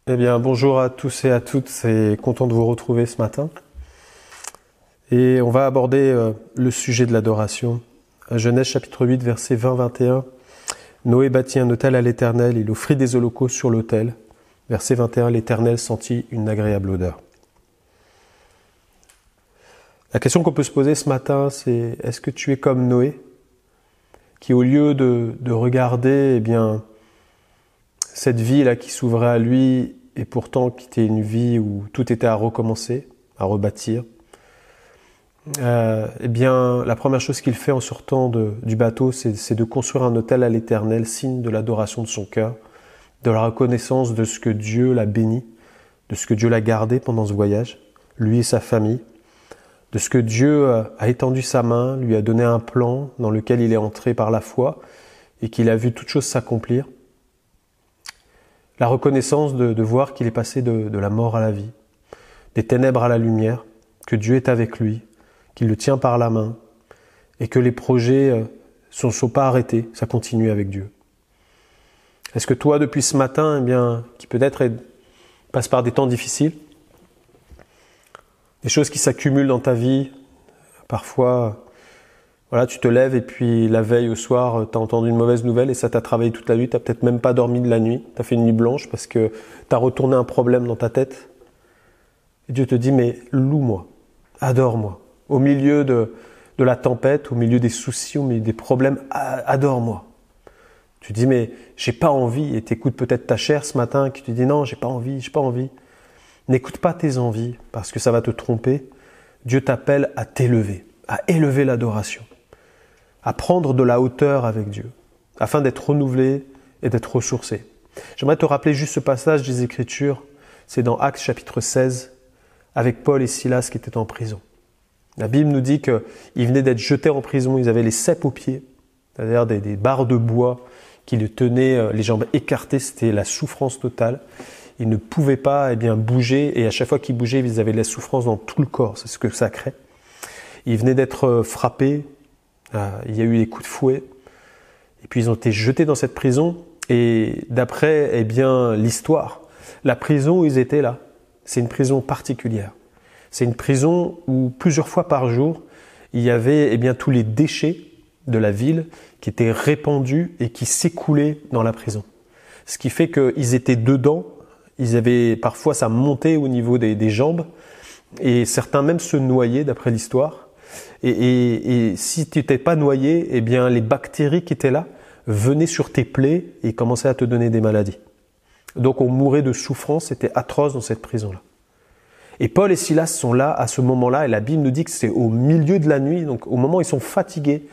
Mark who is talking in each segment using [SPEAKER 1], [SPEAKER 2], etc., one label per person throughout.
[SPEAKER 1] Eh bien, bonjour à tous et à toutes, c'est content de vous retrouver ce matin. Et on va aborder le sujet de l'adoration. Genèse chapitre 8, versets 20-21. Noé bâtit un autel à l'Éternel, il offrit des holocaustes sur l'autel. Verset 21, l'Éternel sentit une agréable odeur. La question qu'on peut se poser ce matin, c'est est-ce que tu es comme Noé, qui au lieu de regarder, cette vie-là qui s'ouvrait à lui, et pourtant qui était une vie où tout était à recommencer, à rebâtir, la première chose qu'il fait en sortant du bateau, c'est de construire un autel à l'Éternel, signe de l'adoration de son cœur, de la reconnaissance de ce que Dieu l'a béni, de ce que Dieu l'a gardé pendant ce voyage, lui et sa famille, de ce que Dieu a étendu sa main, lui a donné un plan dans lequel il est entré par la foi et qu'il a vu toute chose s'accomplir. La reconnaissance de voir qu'il est passé de la mort à la vie, des ténèbres à la lumière, que Dieu est avec lui, qu'il le tient par la main et que les projets ne sont pas arrêtés, ça continue avec Dieu. Est-ce que toi, depuis ce matin, qui peut-être passe par des temps difficiles, des choses qui s'accumulent dans ta vie, parfois, tu te lèves et puis la veille au soir, tu as entendu une mauvaise nouvelle et ça t'a travaillé toute la nuit, tu n'as peut-être même pas dormi de la nuit, tu as fait une nuit blanche parce que tu as retourné un problème dans ta tête. Et Dieu te dit, mais loue-moi, adore-moi. Au milieu de la tempête, au milieu des soucis, au milieu des problèmes, adore-moi. Tu dis, mais j'ai pas envie, et t'écoutes peut-être ta chair ce matin qui te dit, non, j'ai pas envie. N'écoute pas tes envies, parce que ça va te tromper. Dieu t'appelle à t'élever, à élever l'adoration, à prendre de la hauteur avec Dieu, afin d'être renouvelé et d'être ressourcé. J'aimerais te rappeler juste ce passage des Écritures, c'est dans Actes chapitre 16, avec Paul et Silas qui étaient en prison. La Bible nous dit qu'ils venaient d'être jetés en prison, ils avaient les ceps aux pieds, c'est-à-dire des barres de bois qui les tenaient les jambes écartées, c'était la souffrance totale. Ils ne pouvaient pas bouger et à chaque fois qu'ils bougeaient, ils avaient de la souffrance dans tout le corps, c'est ce que ça crée. Ils venaient d'être frappés, il y a eu des coups de fouet et puis ils ont été jetés dans cette prison et d'après l'histoire, la prison où ils étaient là, c'est une prison particulière. C'est une prison où plusieurs fois par jour, il y avait tous les déchets de la ville qui étaient répandus et qui s'écoulaient dans la prison. Ce qui fait qu'ils étaient dedans, parfois ça montait au niveau des jambes et certains même se noyaient d'après l'histoire. Et si tu n'étais pas noyé, les bactéries qui étaient là venaient sur tes plaies et commençaient à te donner des maladies. Donc on mourait de souffrance, c'était atroce dans cette prison-là. Et Paul et Silas sont là à ce moment-là, et la Bible nous dit que c'est au milieu de la nuit, donc au moment où ils sont fatigués,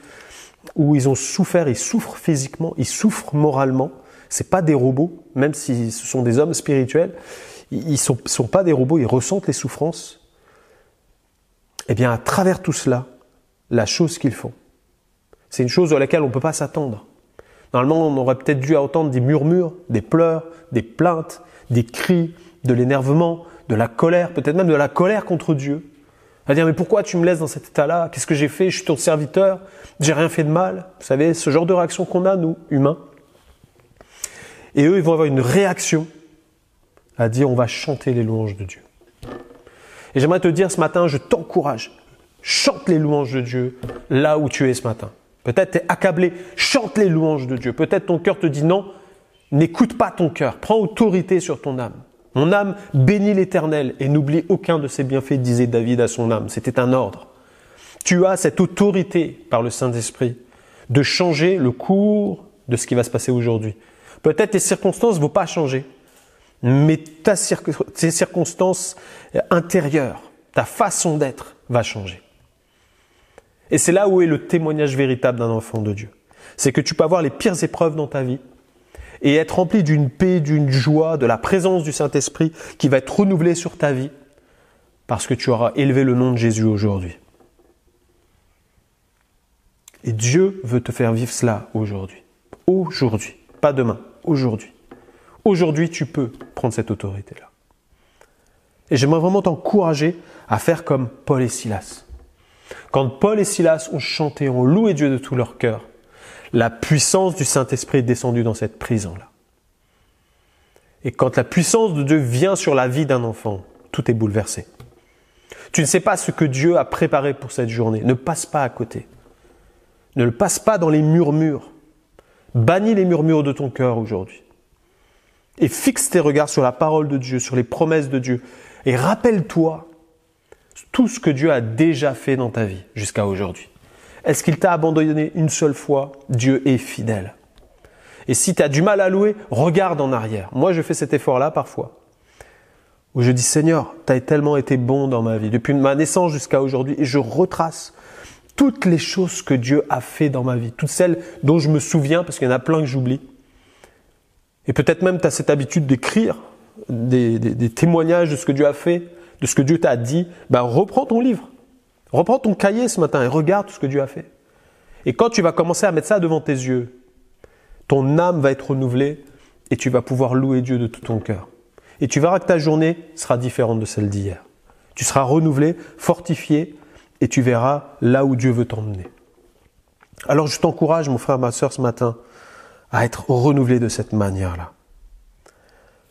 [SPEAKER 1] où ils ont souffert, ils souffrent physiquement, ils souffrent moralement. C'est pas des robots, même si ce sont des hommes spirituels, ils sont pas des robots, ils ressentent les souffrances. À travers tout cela, la chose qu'ils font, c'est une chose à laquelle on ne peut pas s'attendre. Normalement, on aurait peut-être dû entendre des murmures, des pleurs, des plaintes, des cris, de l'énervement, de la colère, peut-être même de la colère contre Dieu. À dire, mais pourquoi tu me laisses dans cet état-là? Qu'est-ce que j'ai fait? Je suis ton serviteur, j'ai rien fait de mal. Vous savez, ce genre de réaction qu'on a, nous, humains. Et eux, ils vont avoir une réaction à dire, on va chanter les louanges de Dieu. Et j'aimerais te dire ce matin, je t'encourage, chante les louanges de Dieu là où tu es ce matin. Peut-être tu es accablé, chante les louanges de Dieu. Peut-être ton cœur te dit non, n'écoute pas ton cœur, prends autorité sur ton âme. Mon âme bénit l'Éternel et n'oublie aucun de ses bienfaits, disait David à son âme. C'était un ordre. Tu as cette autorité par le Saint-Esprit de changer le cours de ce qui va se passer aujourd'hui. Peut-être tes circonstances ne vont pas changer, mais tes circonstances intérieures, ta façon d'être va changer. Et c'est là où est le témoignage véritable d'un enfant de Dieu. C'est que tu peux avoir les pires épreuves dans ta vie et être rempli d'une paix, d'une joie, de la présence du Saint-Esprit qui va être renouvelée sur ta vie parce que tu auras élevé le nom de Jésus aujourd'hui. Et Dieu veut te faire vivre cela aujourd'hui. Aujourd'hui, pas demain, aujourd'hui. Aujourd'hui, tu peux prendre cette autorité-là. Et j'aimerais vraiment t'encourager à faire comme Paul et Silas. Quand Paul et Silas ont chanté, ont loué Dieu de tout leur cœur, la puissance du Saint-Esprit est descendue dans cette prison-là. Et quand la puissance de Dieu vient sur la vie d'un enfant, tout est bouleversé. Tu ne sais pas ce que Dieu a préparé pour cette journée. Ne passe pas à côté. Ne le passe pas dans les murmures. Bannis les murmures de ton cœur aujourd'hui. Et fixe tes regards sur la parole de Dieu, sur les promesses de Dieu. Et rappelle-toi tout ce que Dieu a déjà fait dans ta vie jusqu'à aujourd'hui. Est-ce qu'il t'a abandonné une seule fois? Dieu est fidèle. Et si tu as du mal à louer, regarde en arrière. Moi, je fais cet effort-là parfois. Où je dis, Seigneur, tu as tellement été bon dans ma vie, depuis ma naissance jusqu'à aujourd'hui. Et je retrace toutes les choses que Dieu a fait dans ma vie. Toutes celles dont je me souviens, parce qu'il y en a plein que j'oublie. Et peut-être même tu as cette habitude d'écrire des témoignages de ce que Dieu a fait, de ce que Dieu t'a dit. Reprends ton livre. Reprends ton cahier ce matin et regarde tout ce que Dieu a fait. Et quand tu vas commencer à mettre ça devant tes yeux, ton âme va être renouvelée et tu vas pouvoir louer Dieu de tout ton cœur. Et tu verras que ta journée sera différente de celle d'hier. Tu seras renouvelé, fortifié et tu verras là où Dieu veut t'emmener. Alors je t'encourage, mon frère, ma sœur, ce matin, à être renouvelé de cette manière-là.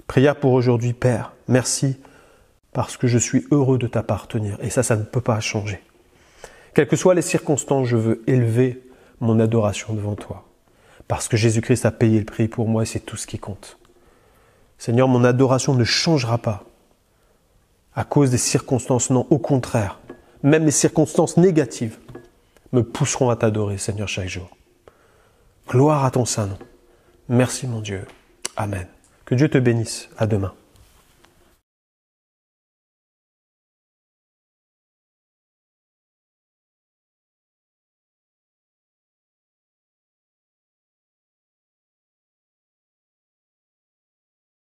[SPEAKER 1] Prière pour aujourd'hui, Père, merci parce que je suis heureux de t'appartenir. Et ça ne peut pas changer. Quelles que soient les circonstances, je veux élever mon adoration devant toi. Parce que Jésus-Christ a payé le prix pour moi et c'est tout ce qui compte. Seigneur, mon adoration ne changera pas à cause des circonstances. Non, au contraire, même les circonstances négatives me pousseront à t'adorer, Seigneur, chaque jour. Gloire à ton Saint-Nom. Merci, mon Dieu. Amen. Que Dieu te bénisse. À demain.